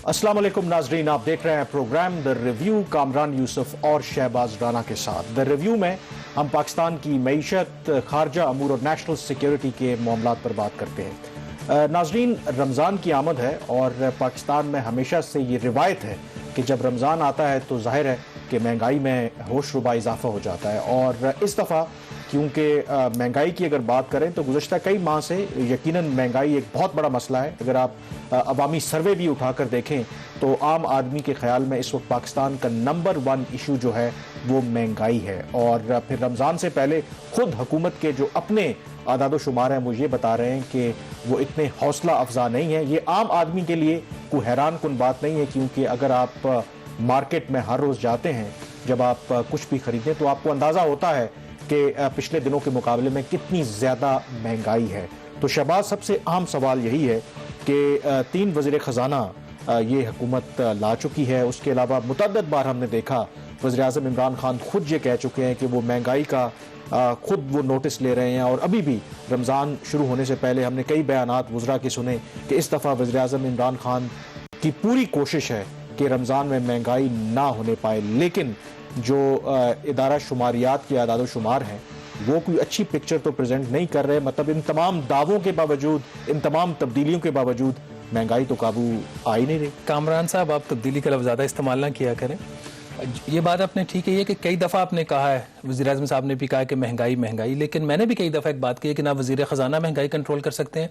अस्सलाम वालेकुम नाजरीन, आप देख रहे हैं program the review Kamran Yusuf और शहबाज राना के साथ। द रिव्यू में हम पाकिस्तान की मईशत, खारजा अमूर और नेशनल सिक्योरिटी के मामलात पर बात करते हैं। नाजरीन, रमज़ान की आमद है और पाकिस्तान में हमेशा से ये रिवायत है कि जब रमज़ान आता है तो जाहिर है कि महंगाई में होशरुबा इजाफा हो जाता है। और इस दफ़ा क्योंकि महंगाई की अगर बात करें तो गुज़श्ता कई माह से यकीनन महंगाई एक बहुत बड़ा मसला है। अगर आप अवामी सर्वे भी उठाकर देखें तो आम आदमी के ख्याल में इस वक्त पाकिस्तान का नंबर 1 इशू जो है वो महंगाई है। और फिर रमज़ान से पहले खुद हुकूमत के जो अपने आदाद शुमार हैं वो ये बता रहे हैं कि वो इतने हौसला अफजा नहीं है। ये आम आदमी के लिए कोई हैरान कुन बात नहीं है, क्योंकि अगर आप मार्केट में हर रोज़ जाते हैं, जब आप कुछ भी खरीदें तो आपको अंदाज़ा होता है कि पिछले दिनों के मुकाबले में कितनी ज़्यादा महंगाई है। तो शहबाज, सबसे अहम सवाल यही है कि 3 वज़ीर ख़जाना ये हुकूमत ला चुकी है। उसके अलावा मुतअद्दिद बार हमने देखा वज़ीर-ए-आज़म इमरान खान खुद ये कह चुके हैं कि वो महंगाई का खुद वो नोटिस ले रहे हैं। और अभी भी रमज़ान शुरू होने से पहले हमने कई बयानात वज़रा के सुने कि इस दफ़ा वज़ीर-ए-आज़म इमरान खान की पूरी कोशिश है कि रमज़ान में महंगाई ना होने पाए। लेकिन जो इदारा शुमारियात के आदाद शुमार हैं वो कोई अच्छी पिक्चर तो प्रेजेंट नहीं कर रहे। मतलब इन तमाम दावों के बावजूद, इन तमाम तब्दीलियों के बावजूद महंगाई तो काबू आ ही नहीं रही। कामरान साहब, आप तब्दीली का लफ्ज़ ज़्यादा इस्तेमाल ना किया करें। ये बात आपने ठीक है कि कई दफ़ा आपने कहा है, वज़ीर-ए-आज़म साहब ने भी कहा कि महंगाई महंगाई, लेकिन मैंने भी कई दफ़ा एक बात की है कि ना वज़ीर ख़जाना महंगाई कंट्रोल कर सकते हैं,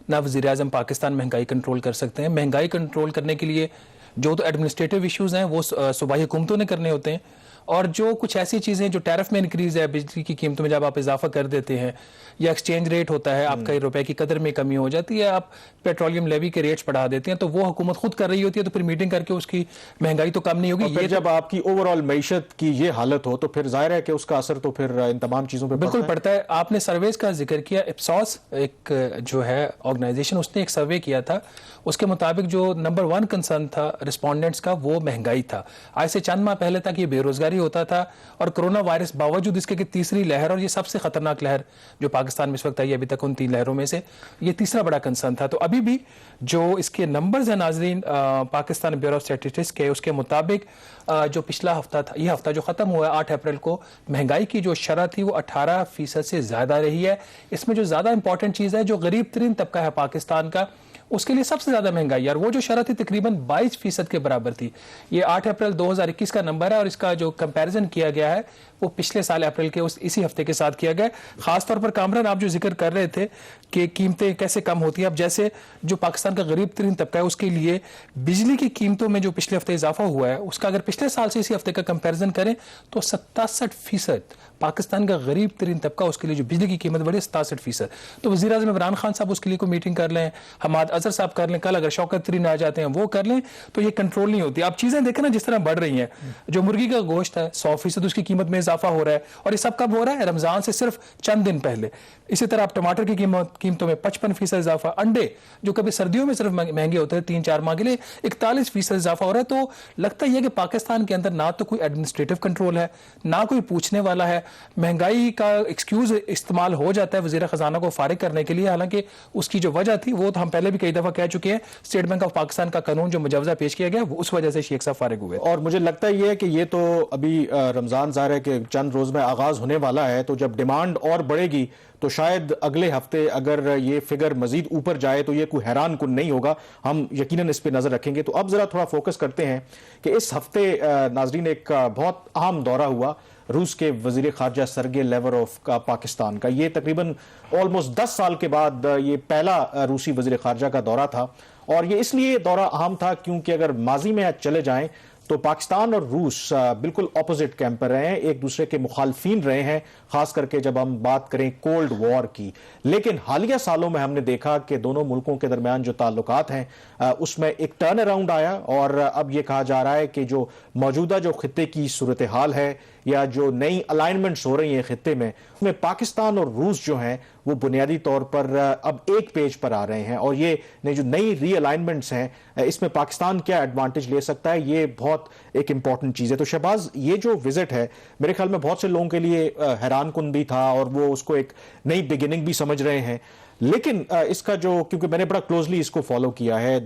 ना वज़ीर-ए-आज़म पाकिस्तान महंगाई कंट्रोल कर सकते हैं। महंगाई कंट्रोल करने के लिए जो तो एडमिनिस्ट्रेटिव इश्यूज़ हैं वो सूबाई हुकूमतों ने करने होते हैं, और जो कुछ ऐसी चीज़ें जो टैरिफ में इंक्रीज़ है, बिजली की कीमतों में जब आप इजाफा कर देते हैं, या एक्सचेंज रेट होता है, आपका रुपए की कदर में कमी हो जाती है, आप पेट्रोलियम लेवी के रेट्स बढ़ा देते हैं, तो वो हुकूमत खुद कर रही होती है, तो फिर मीटिंग करके उसकी महंगाई तो कम नहीं होगी। ये जब आपकी ओवरऑल मईशत की ये हालत हो तो फिर जाहिर है कि उसका असर तो फिर इन तमाम चीज़ों पर बिल्कुल पड़ता है। आपने सर्वेज का जिक्र किया, इप्सॉस एक जो है ऑर्गेनाइजेशन, उसने एक सर्वे किया था। उसके मुताबिक जो नंबर 1 कंसर्न था रिस्पोंडेंट्स का वो महंगाई था। आज से चंद माह पहले तक ये बेरोजगारी होता था, और कोरोना वायरस बावजूद इसके कि तीसरी लहर, और ये सबसे खतरनाक लहर जो पाकिस्तान में इस वक्त आई अभी तक उन 3 लहरों में से ये तीसरा बड़ा कंसर्न था। तो अभी भी जो इसके नंबर्स हैं नाजरीन, पाकिस्तान ब्यूरो ऑफ स्टैटिस्टिक्स के, उसके मुताबिक जो पिछला हफ्ता था, ये हफ्ता जो खत्म हुआ है 8 अप्रैल को, महंगाई की जो शरह थी वो 18% से ज्यादा रही है। इसमें जो ज्यादा इंपॉर्टेंट चीज है, जो गरीब तरीन तबका है पाकिस्तान का, उसके लिए सबसे ज्यादा महंगाई, और वो जो शरह थी तकरीबन 22% के बराबर थी। ये 8 अप्रैल 2021 का नंबर है, और इसका जो कंपैरिजन किया गया है वो पिछले साल अप्रैल के इसी हफ्ते के साथ किया गया। खासतौर पर कामरान, आप जो जिक्र कर रहे थे कि कीमतें कैसे कम होती हैं, अब जैसे जो पाकिस्तान का गरीब तरीन तबका है उसके लिए बिजली की कीमतों में जो पिछले हफ्ते इजाफा हुआ है, उसका अगर पिछले साल से इसी हफ्ते का कंपैरिजन करें तो 67% पाकिस्तान का गरीब तरीन तबका, उसके लिए जो बिजली की कीमत बढ़ी 67%। तो वज़ीर-ए-आज़म इमरान खान साहब उसके लिए कोई मीटिंग कर लें, हमाद अजहर साहब कर लें, कल अगर शौकत तरीन आ जाते हैं वो कर लें, तो ये कंट्रोल नहीं होती। आप चीज़ें देखें ना जिस तरह बढ़ रही हैं, जो मुर्गी का गोश्त है 100% उसकी कीमत में इजाफा हो रहा है, और ये सब कब हो रहा है? रमज़ान से सिर्फ चंद दिन पहले। इसी तरह आप टमाटर की कीमतों में 55% इजाफा, अंडे जो कभी सर्दियों में सिर्फ महंगे होते हैं 3-4 माह के लिए 41% इजाफा हो रहा है। तो लगता ही है कि पाकिस्तान के अंदर ना तो कोई एडमिनिस्ट्रेटिव कंट्रोल है, ना कोई पूछने वाला है। महंगाई का एक्सक्यूज इस्तेमाल हो जाता है वज़ीर ख़जाना को फारिग करने के लिए, हालांकि उसकी जो वजह थी वो तो हम पहले भी कई दफ़ा कह चुके हैं। स्टेट बैंक ऑफ पाकिस्तान का कानून जो मुजवजा पेश किया गया उस वजह से शेख साहब फारिग हुए। और मुझे लगता है कि ये तो अभी रमज़ान ज़ाहिर है कि चंद रोज़ में आगाज़ होने वाला है, तो जब डिमांड और बढ़ेगी तो शायद अगले हफ्ते अगर ये फिगर मजीद ऊपर जाए तो ये कोई हैरान कुन नहीं होगा। हम यकीनन इस पे नज़र रखेंगे। तो अब ज़रा थोड़ा फोकस करते हैं कि इस हफ्ते नाजरीन एक बहुत अहम दौरा हुआ रूस के वज़ीर ख़ारजा सरगे लेवरोव का पाकिस्तान का। ये तकरीबन ऑलमोस्ट 10 साल के बाद ये पहला रूसी वज़ीर ख़ारजा का दौरा था, और ये इसलिए दौरा अहम था क्योंकि अगर माजी में चले जाएं तो पाकिस्तान और रूस बिल्कुल ऑपोजिट कैंप पर रहे हैं, एक दूसरे के मुखालफिन रहे हैं, खास करके जब हम बात करें कोल्ड वॉर की। लेकिन हालिया सालों में हमने देखा कि दोनों मुल्कों के दरमियान जो ताल्लुकात हैं उसमें एक टर्न अराउंड आया, और अब यह कहा जा रहा है कि जो मौजूदा जो खित्ते की सूरत हाल है या जो नई अलाइनमेंट्स हो रही हैं खित्ते में, उसमें पाकिस्तान और रूस जो हैं वो बुनियादी तौर पर अब एक पेज पर आ रहे हैं। और ये जो नई रीअलाइनमेंट्स हैं इसमें पाकिस्तान क्या एडवांटेज ले सकता है, ये बहुत एक इंपॉर्टेंट चीज़ है। तो शहबाज, ये जो विजिट है मेरे ख्याल में बहुत से लोगों के लिए हैरान कुन भी था, और वो उसको एक नई बिगिनिंग भी समझ रहे हैं। लेकिन इसका जो, क्योंकि मैंने बड़ा क्लोजली इसको फॉलो किया है,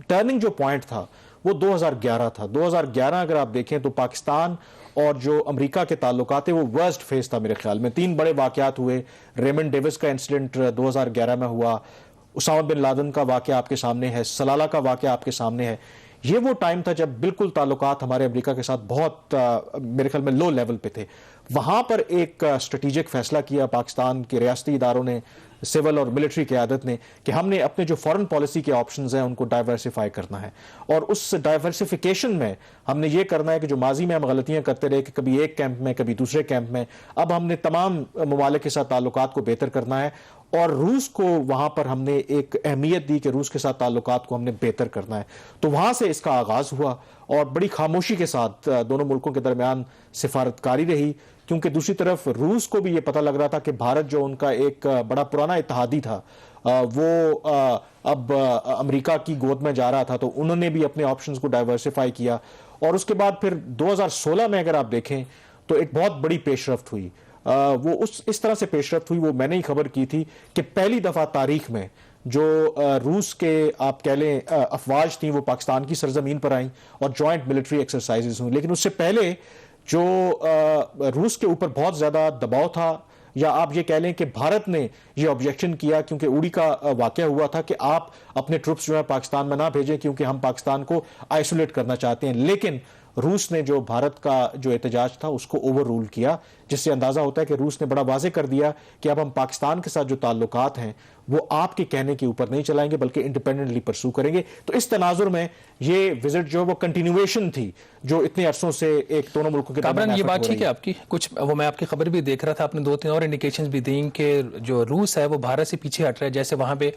टर्निंग जो पॉइंट था वो 2011 था। 2011 अगर आप देखें तो पाकिस्तान और जो अमेरिका के ताल्लुकात थे वो वर्स्ट फेस था मेरे ख्याल में। 3 बड़े वाकयात हुए। रेमंड डेविस का इंसिडेंट 2011 में हुआ, उसामा बिन लादेन का वाकया आपके सामने है, सलाला का वाकया आपके सामने है। ये वो टाइम था जब बिल्कुल ताल्लुकात हमारे अमेरिका के साथ बहुत मेरे ख्याल में लो लेवल पे थे। वहां पर एक स्ट्रेटेजिक फैसला किया पाकिस्तान के रियासती इदारों ने, सिविल और मिलिट्री क़यादत ने, कि हमने अपने जो फॉरेन पॉलिसी के ऑप्शंस हैं उनको डाइवर्सिफाई करना है। और उस डाइवर्सिफिकेशन में हमने ये करना है कि जो माजी में हम गलतियां करते रहे कि कभी एक कैंप में कभी दूसरे कैंप में, अब हमने तमाम ममालिक के साथ ताल्लुकात को बेहतर करना है। और रूस को वहां पर हमने एक अहमियत दी कि रूस के साथ ताल्लुकात को हमने बेहतर करना है। तो वहां से इसका आगाज हुआ और बड़ी खामोशी के साथ दोनों मुल्कों के दरमियान सिफारतकारी रही, क्योंकि दूसरी तरफ रूस को भी ये पता लग रहा था कि भारत जो उनका एक बड़ा पुराना इत्तेहादी था वो अब अमेरिका की गोद में जा रहा था, तो उन्होंने भी अपने ऑप्शंस को डाइवर्सिफाई किया। और उसके बाद फिर 2016 में अगर आप देखें तो एक बहुत बड़ी पेशरफ्त हुई। वो इस तरह से पेशरफ्त हुई, वो मैंने ही खबर की थी कि पहली दफा तारीख में जो रूस के आप कह लें अफवाज थी वो पाकिस्तान की सरजमीन पर आई और जॉइंट मिलिट्री एक्सरसाइजेज हुई। लेकिन उससे पहले जो रूस के ऊपर बहुत ज्यादा दबाव था, या आप ये कह लें कि भारत ने ये ऑब्जेक्शन किया, क्योंकि उड़ी का वाकया हुआ था कि आप अपने ट्रुप्स जो है पाकिस्तान में ना भेजें क्योंकि हम पाकिस्तान को आइसोलेट करना चाहते हैं। लेकिन रूस ने जो भारत का जो एहतजाज था उसको ओवर रूल किया, जिससे अंदाजा होता है कि रूस ने बड़ा वाजे कर दिया कि अब हम पाकिस्तान के साथ जो ताल्लुकात हैं वो आपके कहने के ऊपर नहीं चलाएंगे बल्कि इंडिपेंडेंटली परसू करेंगे। तो इस तनाजुर में ये विजिट जो वो कंटिन्यूएशन थी जो इतने अरसों से एक दोनों मुल्कों के कामरान, ये बात ठीक है आपकी। कुछ वो मैं आपकी खबर भी देख रहा था, आपने 2-3 और इंडिकेशंस भी दी कि जो रूस है वो भारत से पीछे हट रहा है। जैसे वहाँ पे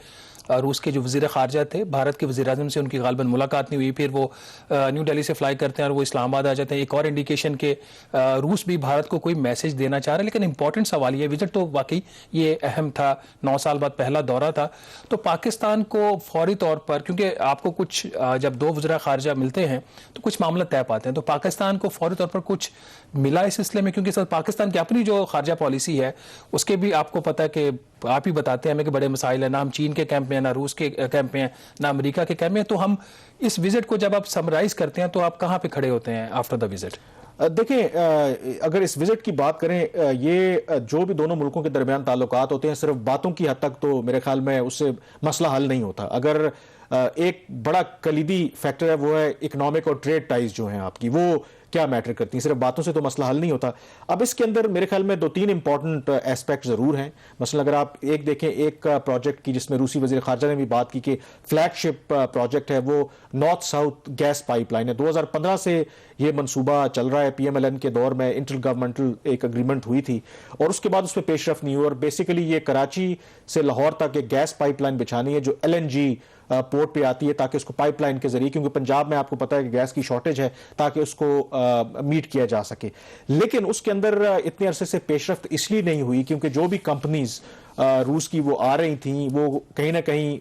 रूस के जो वज़ीर ख़ारजा थे, भारत के वज़ीर आज़म से उनकी गालबन मुलाकात नहीं हुई, फिर वो न्यू दिल्ली से फ्लाई करते हैं और वो इस्लामाबाद आ जाते हैं। एक और इंडिकेशन के रूस भी भारत को कोई मैसेज देना चाह रहा है। लेकिन इंपॉर्टेंट सवाल ये, विजिट तो वाकई ये अहम था, 9 साल बाद पहला दौरा था, तो पाकिस्तान को फौरी तौर पर, क्योंकि आपको कुछ जब 2 वज़ीर ख़ारजा मिलते हैं तो कुछ मामला तय पाते हैं, तो पाकिस्तान को फौरी तौर पर कुछ मिला इस सिलसिले में? क्योंकि सर पाकिस्तान की अपनी जो खारजा पॉलिसी है उसके भी आपको पता है कि आप ही बताते हैं हमें कि बड़े मसाइल है, ना हम चीन के कैंप में, ना रूस के कैंप में, ना अमेरिका के कैंप में। तो हम इस विजिट को जब आप समराइज करते हैं तो आप कहाँ पे खड़े होते हैं आफ्टर द विजिट? देखें, अगर इस विजिट की बात करें, ये जो भी दोनों मुल्कों के दरमियान ताल्लुकात होते हैं सिर्फ बातों की हद तक तो मेरे ख्याल में उससे मसला हल नहीं होता। अगर एक बड़ा कलीदी फैक्टर है वो है इकोनॉमिक और ट्रेड टाइज जो हैं आपकी, वो क्या मैटर करती हैं, सिर्फ बातों से तो मसला हल नहीं होता। अब इसके अंदर मेरे ख्याल में 2-3 इंपॉर्टेंट एस्पेक्ट जरूर हैं। मसलन अगर आप एक देखें, एक प्रोजेक्ट की जिसमें रूसी वजीर खारजा ने भी बात की कि फ्लैगशिप प्रोजेक्ट है वो नॉर्थ साउथ गैस पाइपलाइन है। 2015 से ये मंसूबा चल रहा है, PMLN के दौर में इंटर गवर्नमेंटल एक एग्रीमेंट हुई थी और उसके बाद उस पर पेशरफ नहीं हुई। और बेसिकली ये कराची से लाहौर तक एक गैस पाइपलाइन बिछानी है जो LNG पोर्ट पे आती है, ताकि उसको पाइपलाइन के जरिए, क्योंकि पंजाब में आपको पता है कि गैस की शॉर्टेज है, ताकि उसको मीट किया जा सके। लेकिन उसके अंदर इतने अरसे से पेशरफ्त इसलिए नहीं हुई क्योंकि जो भी कंपनीज रूस की वो आ रही थी वो कहीं ना कहीं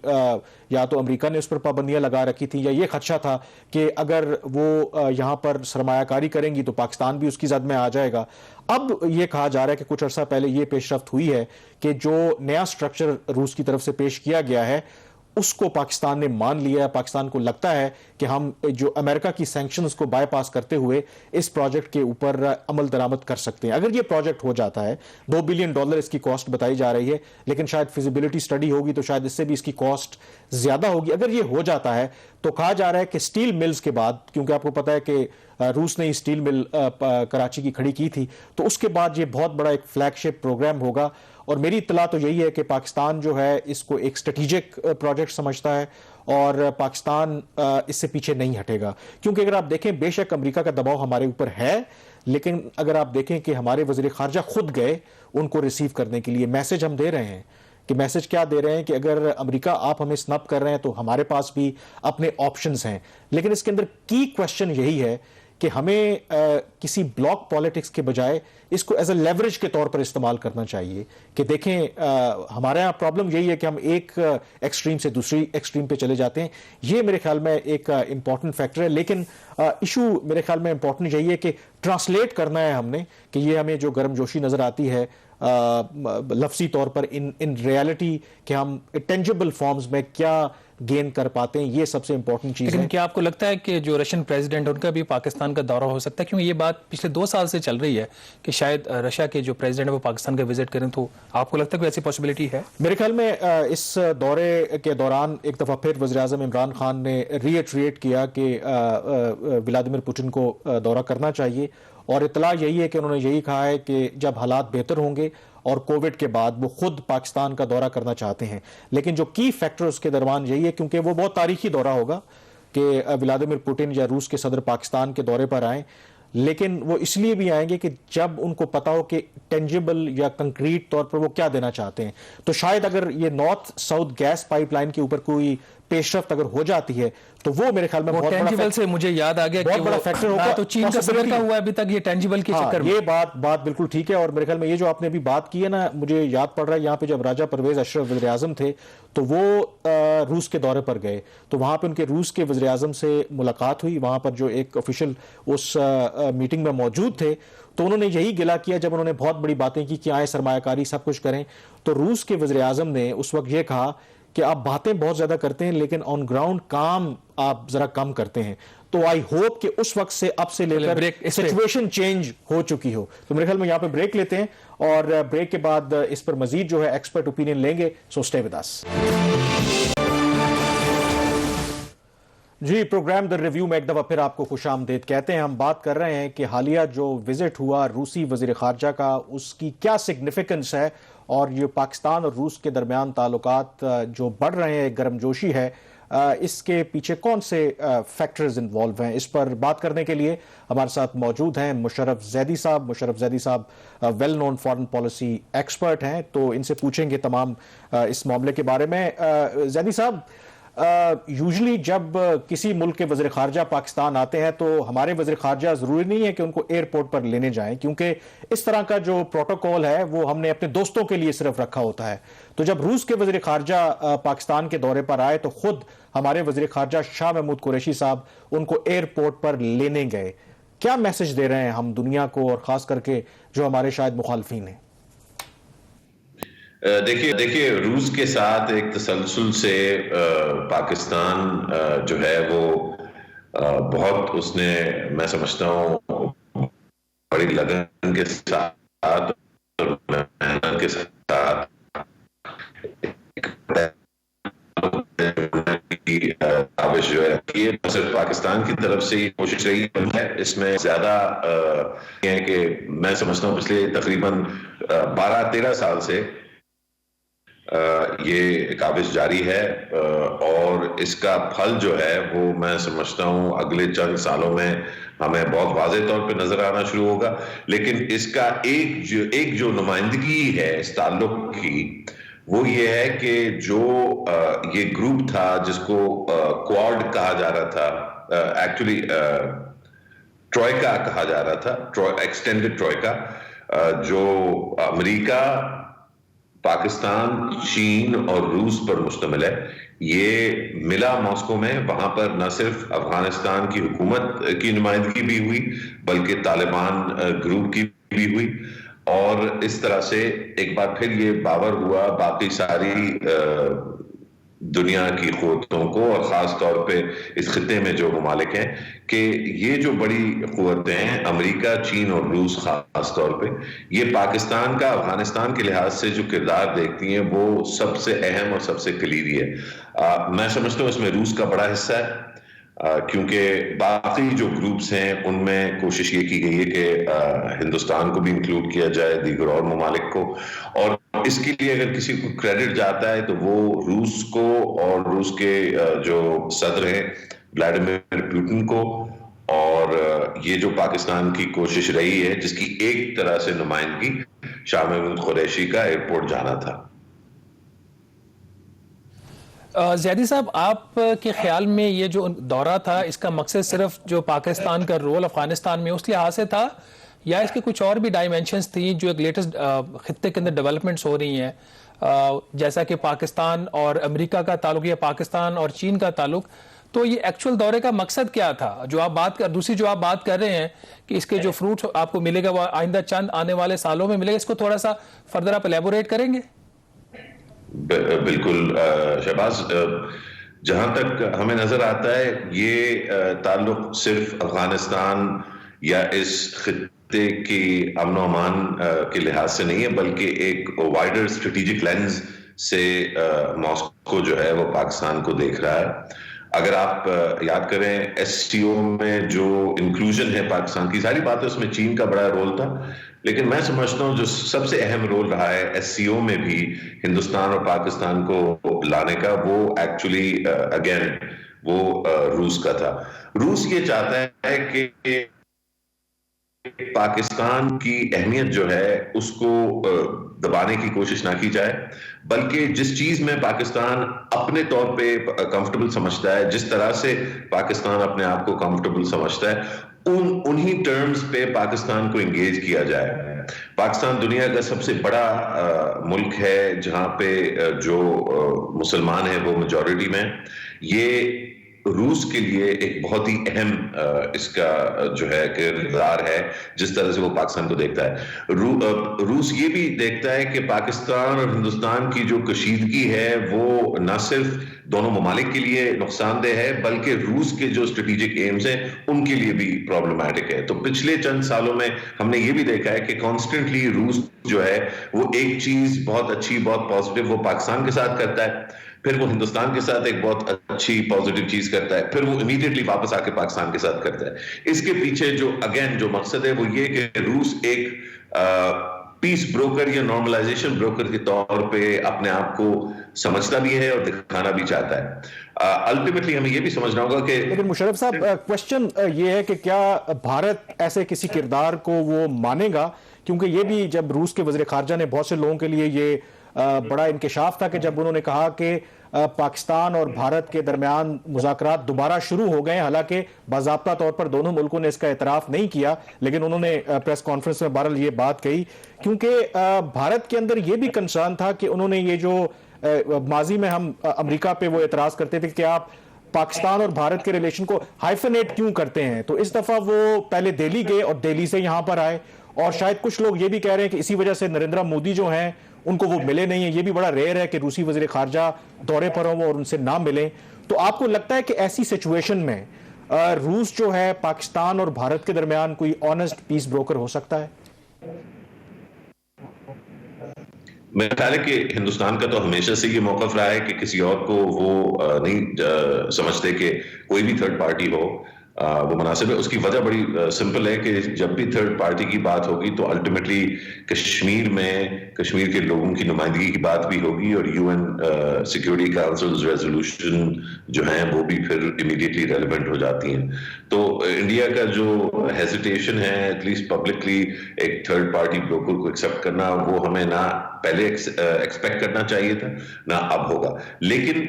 या तो अमेरिका ने उस पर पाबंदियां लगा रखी थी, या ये खदशा था कि अगर वो यहाँ पर सरमायाकारी करेंगी तो पाकिस्तान भी उसकी जद में आ जाएगा। अब ये कहा जा रहा है कि कुछ अर्सा पहले ये पेशरफ्त हुई है कि जो नया स्ट्रक्चर रूस की तरफ से पेश किया गया है उसको पाकिस्तान ने मान लिया है। पाकिस्तान को लगता है कि हम जो अमेरिका की सैंक्शंस को बाईपास करते हुए इस प्रोजेक्ट के ऊपर अमल दरामद कर सकते हैं। अगर ये प्रोजेक्ट हो जाता है, $2 बिलियन इसकी कॉस्ट बताई जा रही है, लेकिन शायद फिजिबिलिटी स्टडी होगी तो शायद इससे भी इसकी कॉस्ट ज्यादा होगी। अगर ये हो जाता है तो कहा जा रहा है कि स्टील मिल्स के बाद, क्योंकि आपको पता है कि रूस ने स्टील मिल कराची की खड़ी की थी, तो उसके बाद ये बहुत बड़ा एक फ्लैगशिप प्रोग्राम होगा। और मेरी इत्तला तो यही है कि पाकिस्तान जो है इसको एक स्ट्रेटेजिक प्रोजेक्ट समझता है और पाकिस्तान इससे पीछे नहीं हटेगा। क्योंकि अगर आप देखें, बेशक अमेरिका का दबाव हमारे ऊपर है, लेकिन अगर आप देखें कि हमारे वज़ीर ख़ारजा खुद गए उनको रिसीव करने के लिए, मैसेज हम दे रहे हैं कि मैसेज क्या दे रहे हैं कि अगर अमेरिका आप हमें स्नब कर रहे हैं तो हमारे पास भी अपने ऑप्शंस हैं। लेकिन इसके अंदर की क्वेश्चन यही है कि हमें किसी ब्लॉक पॉलिटिक्स के बजाय इसको एज ए लेवरेज के तौर पर इस्तेमाल करना चाहिए कि देखें हमारे यहाँ प्रॉब्लम यही है कि हम एक एक्सट्रीम से दूसरी एक्सट्रीम पे चले जाते हैं। ये मेरे ख्याल में एक इंपॉर्टेंट फैक्टर है। लेकिन इशू मेरे ख्याल में इंपॉर्टेंट यही है कि ट्रांसलेट करना है हमने कि ये हमें जो गर्मजोशी नजर आती है लफ्जी तौर पर इन रियलिटी कि हम टेंजिबल फॉर्म्स में क्या गेन कर पाते हैं, ये सबसे इंपॉर्टेंट चीज़ है। लेकिन क्या आपको लगता है कि जो रशियन प्रेसिडेंट उनका भी पाकिस्तान का दौरा हो सकता है? क्योंकि ये बात पिछले 2 साल से चल रही है कि शायद रशिया के जो प्रेसिडेंट है वो पाकिस्तान का विजिट करें, तो आपको लगता है कोई ऐसी पॉसिबिलिटी है? मेरे ख्याल में इस दौरे के दौरान एक दफ़ा फिर वज़ीर-ए-आज़म इमरान खान ने रीइटरेट किया कि व्लादिमीर पुतिन को दौरा करना चाहिए, और इतला यही है कि उन्होंने यही कहा है कि जब हालात बेहतर होंगे और कोविड के बाद वो खुद पाकिस्तान का दौरा करना चाहते हैं। लेकिन जो की फैक्टर उसके दरमियान यही है, क्योंकि वो बहुत तारीखी दौरा होगा कि व्लादिमीर पुतिन या रूस के सदर पाकिस्तान के दौरे पर आएँ, लेकिन वो इसलिए भी आएंगे कि जब उनको पता हो कि टेंजिबल या कंक्रीट तौर पर वो क्या देना चाहते हैं। तो शायद अगर ये नॉर्थ साउथ गैस पाइपलाइन के ऊपर कोई पेशरफ्त अगर हो जाती है तो वो मेरे ख्याल में बहुत टेंजिबल से मुझे याद आ गया बहुत कि बड़ा फैक्टर होगा। तो चीन का सदर का हुआ अभी तक ये टेंजिबल के चक्कर में। ये बात बिल्कुल ठीक है, और मेरे ख्याल में ये जो आपने अभी बात की है ना, मुझे याद पड़ रहा है यहाँ पे जब राजा परवेज अशरफ वज़ीर आज़म थे तो वो रूस के दौरे पर गए, तो वहाँ पे उनके रूस के वज़ीर आज़म से मुलाकात हुई। वहाँ पर जो एक ऑफिशियल उस मीटिंग में मौजूद थे, तो उन्होंने यही गिला किया जब उन्होंने बहुत बड़ी बातें की कि आए सरमायाकारी सब कुछ करें, तो रूस के वज़ीर आज़म ने उस वक्त ये कहा कि आप बातें बहुत ज्यादा करते हैं लेकिन ऑन ग्राउंड काम आप जरा कम करते हैं। तो आई होप कि उस वक्त से अब से लेकर सिचुएशन चेंज हो चुकी हो। तो मेरे ख्याल में यहाँ पे ब्रेक लेते हैं, और ब्रेक के बाद इस पर मजीद जो है एक्सपर्ट ओपिनियन लेंगे। So stay with us. जी, प्रोग्राम द रिव्यू में एक दफा फिर आपको खुशामदीद कहते हैं। हम बात कर रहे हैं कि हालिया जो विजिट हुआ रूसी वजीर खारजा का, उसकी क्या सिग्निफिकेंस है, और ये पाकिस्तान और रूस के दरमियान ताल्लुकात जो बढ़ रहे हैं, गर्मजोशी है, इसके पीछे कौन से फैक्टर्स इन्वॉल्व हैं। इस पर बात करने के लिए हमारे साथ मौजूद हैं मुशर्रफ जैदी साहब। मुशर्रफ जैदी साहब well known foreign policy expert हैं, तो इनसे पूछेंगे तमाम इस मामले के बारे में। जैदी साहब, यूजली जब किसी मुल्क के वज़ीर ख़ारजा पाकिस्तान आते हैं तो हमारे वज़ीर ख़ारजा ज़रूरी नहीं है कि उनको एयरपोर्ट पर लेने जाएं, क्योंकि इस तरह का जो प्रोटोकॉल है वो हमने अपने दोस्तों के लिए सिर्फ रखा होता है। तो जब रूस के वज़ीर ख़ारजा पाकिस्तान के दौरे पर आए तो खुद हमारे वज़ीर ख़ारजा शाह महमूद कुरैशी साहब उनको एयरपोर्ट पर लेने गए। क्या मैसेज दे रहे हैं हम दुनिया को, और ख़ास करके जो हमारे शायद मुखालफीन हैं? देखिए रूस के साथ एक तसलसल से पाकिस्तान जो है वो बहुत, उसने, मैं समझता हूँ, बड़ी लगन के साथ और मेहनत के साथ काविश जो है ये सिर्फ पाकिस्तान की तरफ से ही कोशिश रही है। इसमें ज्यादा है कि मैं समझता हूँ पिछले तकरीबन 12-13 साल से ये काविश जारी है, और इसका फल जो है वो मैं समझता हूँ अगले चंद सालों में हमें बहुत वाज़ेह तौर पे नजर आना शुरू होगा। लेकिन इसका एक जो नुमाइंदगी है इस ताल्लुक की, वो ये है कि जो ये ग्रुप था जिसको क्वाड कहा जा रहा था, एक्चुअली ट्रॉयका कहा जा रहा था, एक्सटेंडेड ट्रॉयका, जो अमेरिका, पाकिस्तान, चीन और रूस पर मुश्तमिल है, ये मिला मॉस्को में। वहां पर न सिर्फ अफगानिस्तान की हुकूमत की नुमाइंदगी भी हुई बल्कि तालिबान ग्रुप की भी हुई, और इस तरह से एक बार फिर ये बावर हुआ बाकी सारी दुनिया की क़ुव्वतों को, और ख़ास तौर पे इस खित्ते में जो ममालिक हैं, कि ये जो बड़ी क़ुव्वतें हैं अमेरिका, चीन और रूस ख़ास तौर पे, ये पाकिस्तान का अफगानिस्तान के लिहाज से जो किरदार देखती हैं वो सबसे अहम और सबसे कलीदी है। मैं समझता हूँ इसमें रूस का बड़ा हिस्सा है, क्योंकि बाकी जो ग्रुप्स हैं उनमें कोशिश ये की गई है कि हिंदुस्तान को भी इंक्लूड किया जाए, दीगर और ममालिक को, और इसके लिए अगर किसी को क्रेडिट जाता है तो वो रूस को और रूस के जो सदर हैं व्लादिमीर पुतिन को, और ये जो पाकिस्तान की कोशिश रही है जिसकी एक तरह से नुमाइंदगी शाह महमूद कुरैशी का एयरपोर्ट जाना था। ज़ैदी साहब, आप के ख्याल में ये जो दौरा था इसका मकसद सिर्फ जो पाकिस्तान का रोल अफगानिस्तान में उस लिहाज से था, या इसके कुछ और भी डायमेंशंस थी जो एक लेटेस्ट खित्ते के अंदर डेवलपमेंट्स हो रही हैं, जैसा कि पाकिस्तान और अमेरिका का ताल्लुक या पाकिस्तान और चीन का ताल्लुक, تو یہ ایکچوئل دورے کا مقصد کیا تھا جو آپ بات کر رہے ہیں کہ اس کے جو فروٹ آپ کو ملے گا وہ آئندہ چند آنے والے سالوں میں ملے گا، اس کو تھوڑا سا فردر آپ الیبوریٹ کریں گے؟ بالکل شہباز، جہاں تک ہمیں نظر آتا ہے یہ تعلق صرف افغانستان یا اس خطے کی امن و امان کے لحاظ سے نہیں ہے، بلکہ ایک وائڈر اسٹریٹجک لینز سے ماسکو جو ہے وہ پاکستان کو دیکھ رہا ہے۔ اگر آپ یاد کریں ایس سی او میں جو انکلوژن ہے پاکستان کی، ساری بات ہے اس میں چین کا بڑا رول تھا، لیکن میں سمجھتا ہوں جو سب سے اہم رول رہا ہے ایس سی او میں بھی ہندوستان اور پاکستان کو لانے کا، وہ ایکچولی اگین وہ روس کا تھا۔ روس یہ چاہتا ہے کہ پاکستان کی اہمیت جو ہے اس کو دبانے کی کوشش نہ کی جائے، بلکہ جس چیز میں پاکستان اپنے طور پہ کمفرٹیبل سمجھتا ہے، جس طرح سے پاکستان اپنے آپ کو کمفرٹیبل سمجھتا ہے، انہی ٹرمز پہ پاکستان کو انگیج کیا جائے۔ پاکستان دنیا کا سب سے بڑا ملک ہے جہاں پہ جو مسلمان ہیں وہ میجورٹی میں، یہ روس کے لیے ایک بہت ہی اہم اس کا جو ہے کردار ہے جس طرح سے وہ پاکستان کو دیکھتا ہے۔ روس یہ بھی دیکھتا ہے کہ پاکستان اور ہندوستان کی جو کشیدگی ہے وہ نہ صرف دونوں ممالک کے لیے نقصان دہ ہے، بلکہ روس کے جو اسٹریٹجک ایمز ہیں ان کے لیے بھی پرابلمٹک ہے۔ تو پچھلے چند سالوں میں ہم نے یہ بھی دیکھا ہے کہ کانسٹنٹلی روس جو ہے وہ ایک چیز بہت اچھی، بہت پازیٹیو وہ پاکستان کے ساتھ کرتا ہے، پھر وہ ہندوستان کے ساتھ ایک بہت اچھی پازیٹیو چیز کرتا ہے، پھر وہ امیڈیٹلی واپس آ کے پاکستان کے ساتھ کرتا ہے۔ اس کے پیچھے جو اگین جو مقصد ہے وہ یہ کہ روس ایک پیس بروکر یا نارملائزیشن بروکر کے طور پہ اپنے آپ کو سمجھتا بھی ہے اور دکھانا بھی چاہتا ہے۔ الٹیمیٹلی ہمیں یہ بھی سمجھنا ہوگا کہ لیکن مشرف صاحب کوشچن یہ ہے کہ کیا بھارت ایسے کسی کردار کو وہ مانے گا، کیونکہ یہ بھی جب روس کے وزیر خارجہ نے بہت سے لوگوں کے لیے یہ بڑا انکشاف تھا کہ جب انہوں نے کہا کہ پاکستان اور بھارت کے درمیان مذاکرات دوبارہ شروع ہو گئے، حالانکہ باضابطہ طور پر دونوں ملکوں نے اس کا اعتراف نہیں کیا، لیکن انہوں نے پریس کانفرنس میں بہرحال یہ بات کہی، کیونکہ بھارت کے اندر یہ بھی کنسرن تھا کہ انہوں نے یہ جو ماضی میں ہم امریکہ پہ وہ اعتراض کرتے تھے کہ آپ پاکستان اور بھارت کے ریلیشن کو ہائفنیٹ کیوں کرتے ہیں، تو اس دفعہ وہ پہلے دہلی گئے اور دہلی سے یہاں پر آئے، اور شاید کچھ لوگ یہ بھی کہہ رہے ہیں کہ اسی وجہ سے نریندر مودی جو ہیں ان کو وہ ملے نہیں ہیں۔ یہ بھی بڑا ریئر ہے کہ روسی وزیر خارجہ دورے پر ہوں اور ان سے نہ ملیں۔ تو آپ کو لگتا ہے کہ ایسی سچویشن میں روس جو ہے پاکستان اور بھارت کے درمیان کوئی آنسٹ پیس بروکر ہو سکتا ہے؟ میرا خیال ہے کہ ہندوستان کا تو ہمیشہ سے یہ موقف رہا ہے کہ کسی اور کو وہ نہیں سمجھتے کہ کوئی بھی تھرڈ پارٹی ہو وہ مناسب ہے۔ اس کی وجہ بڑی سمپل ہے کہ جب بھی تھرڈ پارٹی کی بات ہوگی تو الٹیمیٹلی کشمیر میں کشمیر کے لوگوں کی نمائندگی کی بات بھی ہوگی، اور U N security council resolution جو ہیں وہ بھی پھر امیڈیٹلی ریلیونٹ ہو جاتی ہیں۔ تو انڈیا کا جو ہیزیٹیشن ہے ایٹ لیسٹ پبلکلی ایک تھرڈ پارٹی بروکر کو ایکسیپٹ کرنا، وہ ہمیں نہ پہلے ایکسپیکٹ کرنا چاہیے تھا نہ اب ہوگا۔ لیکن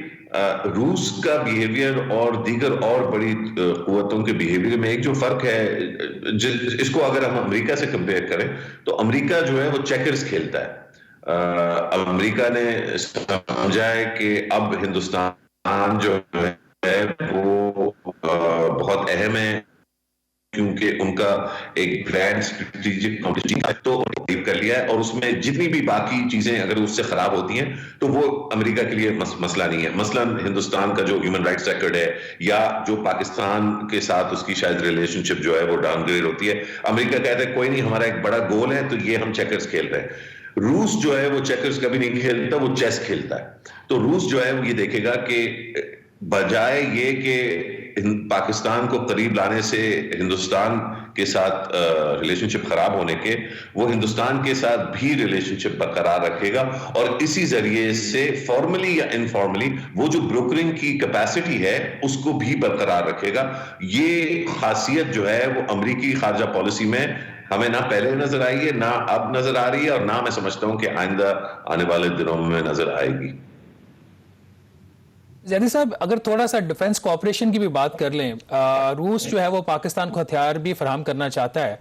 روس کا بیہیویئر اور دیگر اور بڑی قوتوں کے بیہیویئر میں ایک جو فرق ہے، اس کو اگر ہم امریکہ سے کمپیئر کریں تو امریکہ جو ہے وہ چیکرز کھیلتا ہے۔ امریکہ نے سمجھا ہے کہ اب ہندوستان جو ہے وہ بہت اہم ہے، کیونکہ ان کا ایک گرینڈ اسٹریٹجک کمپٹیشن تو کر لیا ہے، اور اس میں جتنی بھی باقی چیزیں اگر اس سے خراب ہوتی ہیں تو وہ امریکہ کے لیے مسئلہ نہیں ہے۔ مثلا ہندوستان کا جو ہیومن رائٹس ریکارڈ ہے یا جو پاکستان کے ساتھ اس کی شاید ریلیشن شپ جو ہے وہ ڈاؤن گریڈ ہوتی ہے، امریکہ کہتا ہے کوئی نہیں، ہمارا ایک بڑا گول ہے تو یہ ہم چیکرز کھیل رہے ہیں۔ روس جو ہے وہ چیکرز کبھی نہیں کھیلتا، وہ چیس کھیلتا ہے۔ تو روس جو ہے وہ یہ دیکھے گا کہ بجائے یہ کہ پاکستان کو قریب لانے سے ہندوستان کے ساتھ ریلیشن شپ خراب ہونے کے، وہ ہندوستان کے ساتھ بھی ریلیشن شپ برقرار رکھے گا، اور اسی ذریعے سے فارملی یا انفارملی وہ جو بروکرنگ کی کیپیسٹی ہے اس کو بھی برقرار رکھے گا۔ یہ خاصیت جو ہے وہ امریکی خارجہ پالیسی میں ہمیں نہ پہلے نظر آئی ہے، نہ اب نظر آ رہی ہے، اور نہ میں سمجھتا ہوں کہ آئندہ آنے والے دنوں میں نظر آئے گی۔ زیدی صاحب، اگر تھوڑا سا ڈیفنس کوآپریشن کی بھی بات کر لیں، روس جو ہے وہ پاکستان کو ہتھیار بھی فراہم کرنا چاہتا ہے،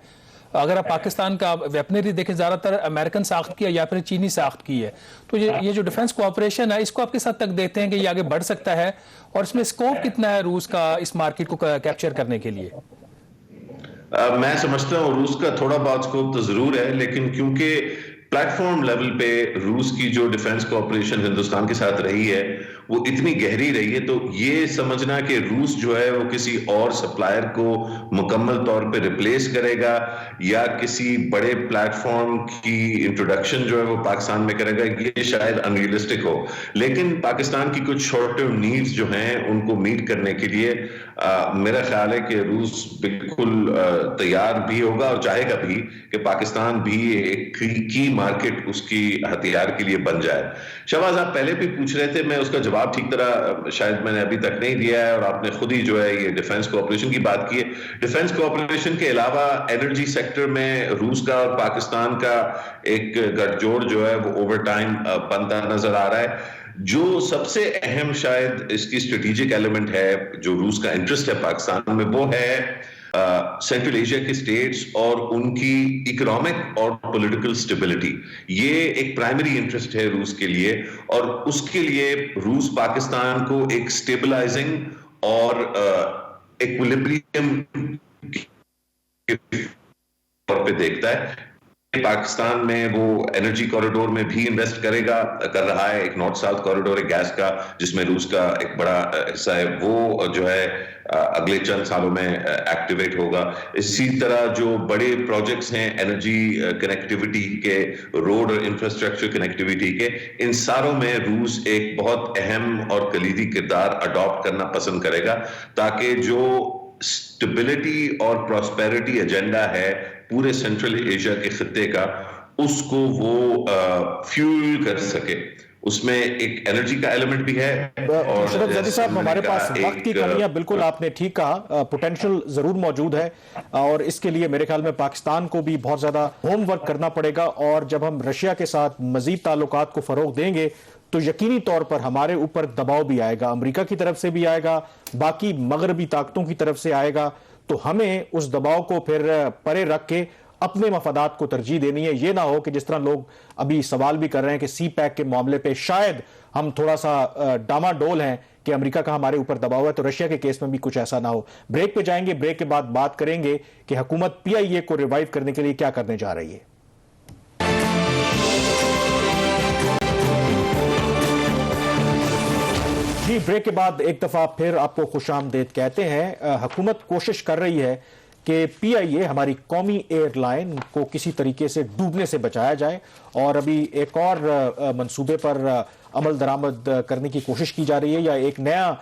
اگر آپ پاکستان کا ویپنری دیکھیں زیادہ تر امریکن ساخت کی ہے یا پھر چینی ساخت کی ہے. تو یہ جو ڈیفنس کوآپریشن ہے اس کو آپ کس حد تک دیکھتے ہیں کہ یہ آگے بڑھ سکتا ہے, اور اس میں اسکوپ کتنا ہے روس کا اس مارکیٹ کو کیپچر کرنے کے لیے؟ میں سمجھتا ہوں روس کا تھوڑا بہت سکوپ تو ضرور ہے, لیکن کیونکہ پلیٹ فارم لیول پہ روس کی جو ڈیفنس کوآپریشن ہندوستان کے ساتھ رہی ہے وہ اتنی گہری رہی ہے, تو یہ سمجھنا کہ روس جو ہے وہ کسی اور سپلائر کو مکمل طور پہ ریپلیس کرے گا یا کسی بڑے پلیٹ فارم کی انٹروڈکشن جو ہے وہ پاکستان میں کرے گا, یہ شاید انریلسٹک ہو. لیکن پاکستان کی کچھ شارٹ ٹرم نیڈز جو ہیں ان کو میٹ کرنے کے لیے میرا خیال ہے کہ روس بالکل تیار بھی ہوگا اور چاہے گا بھی کہ پاکستان بھی ایک کی مارکیٹ اس کی ہتھیار کے لیے بن جائے. شہباز, آپ پہلے بھی پوچھ رہے تھے, میں اس کا جواب ٹھیک طرح شاید میں نے ابھی تک نہیں دیا ہے, اور آپ نے خود ہی جو ہے یہ ڈیفنس کوآپریشن کی بات کی ہے. ڈیفنس کوآپریشن کے علاوہ انرجی سیکٹر میں روس کا اور پاکستان کا ایک گٹھ جوڑ جو ہے وہ اوور ٹائم بنتا نظر آ رہا ہے. جو سب سے اہم شاید اس کی اسٹریٹجک ایلیمنٹ ہے جو روس کا انٹرسٹ ہے پاکستان میں, وہ ہے سینٹرل ایشیا کے سٹیٹس اور ان کی اکنامک اور پولیٹیکل سٹیبلٹی. یہ ایک پرائمری انٹرسٹ ہے روس کے لیے, اور اس کے لیے روس پاکستان کو ایک سٹیبلائزنگ اور ایکویلبریم طور پہ دیکھتا ہے. پاکستان میں وہ انرجی کوریڈور میں بھی انویسٹ کر رہا ہے, ایک نارتھ ساؤتھ کوریڈور ہے گیس کا جس میں روس کا ایک بڑا حصہ ہے, وہ جو ہے اگلے چند سالوں میں ایکٹیویٹ ہوگا. اسی طرح جو بڑے پروجیکٹس ہیں انرجی کنیکٹیوٹی کے, روڈ اور انفراسٹرکچر کنیکٹیوٹی کے, ان ساروں میں روس ایک بہت اہم اور کلیدی کردار اڈاپٹ کرنا پسند کرے گا, تاکہ جو اسٹیبلٹی اور پراسپیرٹی ایجنڈا ہے پورے سینٹرل ایشیا کے خطے کا, اس کو وہ فیول کر سکے. اس میں ایک انرجی کا ایلیمنٹ بھی ہے. اور اشرف زیدی صاحب, ہمارے پاس وقت کی کمیاں, بالکل آپ نے ٹھیک کہا, پوٹینشل ضرور موجود ہے, اور اس کے لیے میرے خیال میں پاکستان کو بھی بہت زیادہ ہوم ورک کرنا پڑے گا. اور جب ہم رشیا کے ساتھ مزید تعلقات کو فروغ دیں گے تو یقینی طور پر ہمارے اوپر دباؤ بھی آئے گا, امریکہ کی طرف سے بھی آئے گا, باقی مغربی طاقتوں کی طرف سے آئے گا. تو ہمیں اس دباؤ کو پھر پرے رکھ کے اپنے مفادات کو ترجیح دینی ہے. یہ نہ ہو کہ جس طرح لوگ ابھی سوال بھی کر رہے ہیں کہ سی پیک کے معاملے پہ شاید ہم تھوڑا سا ڈاما ڈول ہیں کہ امریکہ کا ہمارے اوپر دباؤ ہے, تو رشیا کے کیس میں بھی کچھ ایسا نہ ہو. بریک پہ جائیں گے, بریک کے بعد بات کریں گے کہ حکومت پی آئی اے کو ریوائیو کرنے کے لیے کیا کرنے جا رہی ہے. جی, بریک کے بعد ایک دفعہ پھر آپ کو خوش آمدید کہتے ہیں. حکومت کوشش کر رہی ہے کہ پی آئی اے ہماری قومی ایئر لائن کو کسی طریقے سے ڈوبنے سے بچایا جائے, اور ابھی ایک اور منصوبے پر عمل درآمد کرنے کی کوشش کی جا رہی ہے, یا ایک نیا